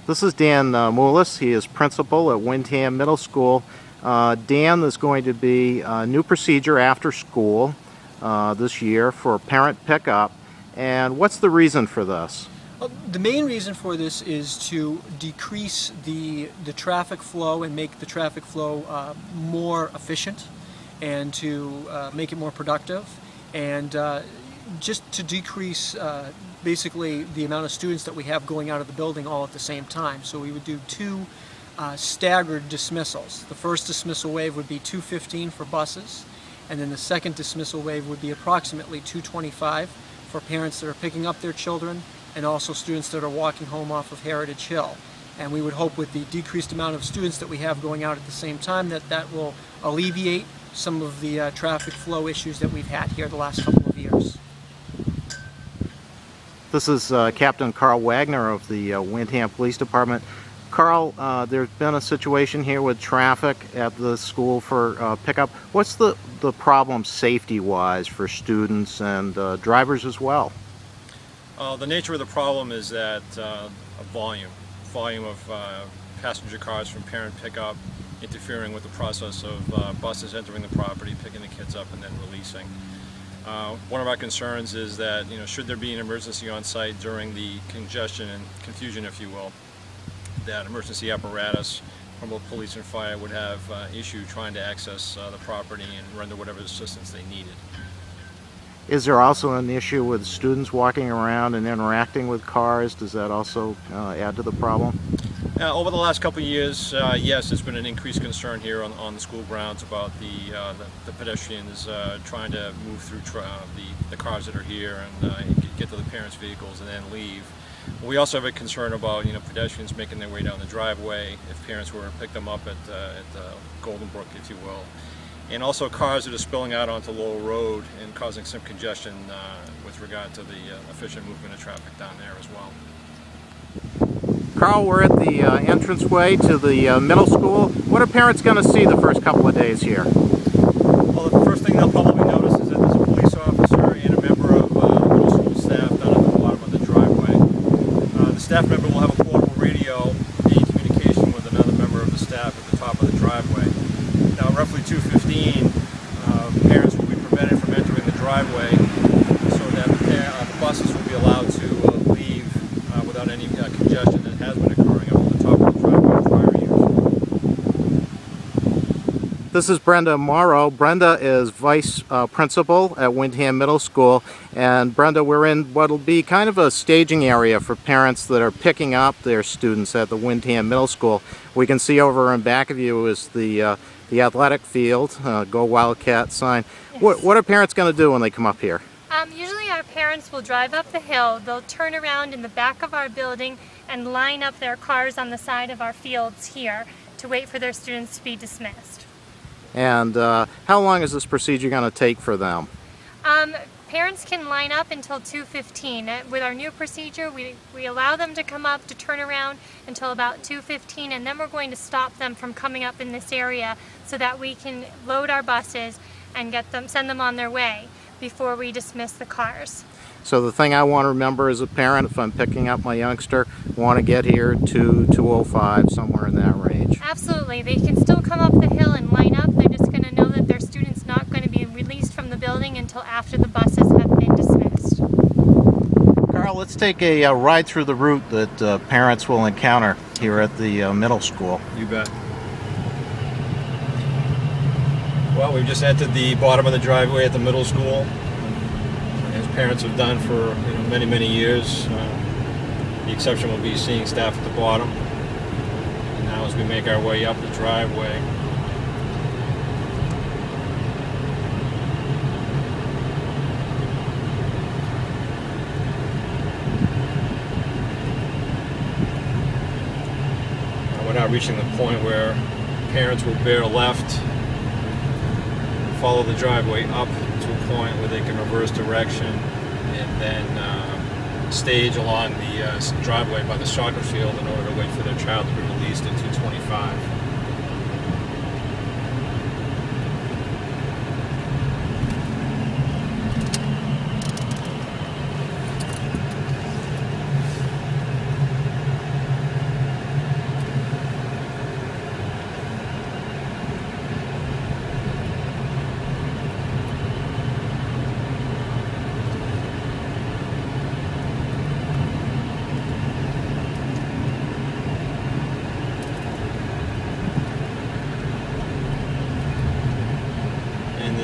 This is Dan Moulis. He is principal at Windham Middle School. Dan, there's going to be a new procedure after school this year for parent pickup. And what's the reason for this? The main reason for this is to decrease the traffic flow and make the traffic flow more efficient, and to make it more productive, and just to decrease basically the amount of students that we have going out of the building all at the same time. So we would do two staggered dismissals. The first dismissal wave would be 2:15 for buses, and then the second dismissal wave would be approximately 2:25 for parents that are picking up their children, and also students that are walking home off of Heritage Hill. And we would hope with the decreased amount of students that we have going out at the same time that will alleviate some of the traffic flow issues that we've had here the last couple of years. This is Captain Carl Wagner of the Windham Police Department. Carl, there's been a situation here with traffic at the school for pickup. What's the problem safety-wise for students and drivers as well? The nature of the problem is that a volume of passenger cars from parent pickup interfering with the process of buses entering the property, picking the kids up, and then releasing. One of our concerns is that, should there be an emergency on site during the congestion and confusion, if you will, that emergency apparatus from both police and fire would have issue trying to access the property and render whatever assistance they needed. Is there also an issue with students walking around and interacting with cars? Does that also add to the problem? Over the last couple of years, yes, there's been an increased concern here on the school grounds about the pedestrians trying to move through the cars that are here and get to the parents' vehicles and then leave. We also have a concern about pedestrians making their way down the driveway if parents were to pick them up at Golden Brook, if you will. And also cars that are spilling out onto Lowell Road and causing some congestion with regard to the efficient movement of traffic down there as well. Carl, we're at the entranceway to the middle school. What are parents going to see the first couple of days here? Well, the first thing they'll probably notice is that there's a police officer and a member of the middle school staff down at the bottom of the driveway. The staff member will have a portable radio in communication with another member of the staff at the top of the driveway. Now, roughly 2:15, parents will be prevented from entering the driveway so that the buses will be allowed to leave without any congestion that has been occurring up at the top of the driveway prior years. This is Brenda Morrow. Brenda is Vice Principal at Windham Middle School. And Brenda, we're in what will be kind of a staging area for parents that are picking up their students at the Windham Middle School. We can see over in back of you is the athletic field, Go Wildcat sign. Yes. What are parents going to do when they come up here? Usually our parents will drive up the hill, they'll turn around in the back of our building and line up their cars on the side of our fields here to wait for their students to be dismissed. And how long is this procedure going to take for them? Parents can line up until 2:15. With our new procedure, we allow them to come up to turn around until about 2:15, and then we're going to stop them from coming up in this area so that we can load our buses and send them on their way before we dismiss the cars. So the thing I want to remember as a parent, if I'm picking up my youngster, want to get here to 2:05, somewhere in that range. Absolutely. They can still come up the hill and line up. They're just going to know that their student's not going to be released from the building until after the buses have been dismissed. Carl, let's take a ride through the route that parents will encounter here at the middle school. You bet. Well, we've just entered the bottom of the driveway at the middle school, as parents have done for many, many years. The exception will be seeing staff at the bottom. And now as we make our way up the driveway, we're now reaching the point where parents will bear left, follow the driveway up to a point where they can reverse direction and then stage along the driveway by the soccer field in order to wait for their child to be released at 2:25.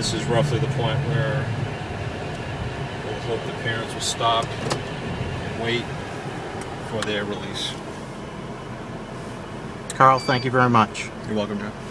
this is roughly the point where we'll hope the parents will stop and wait for their release. Carl, thank you very much. You're welcome, Joe.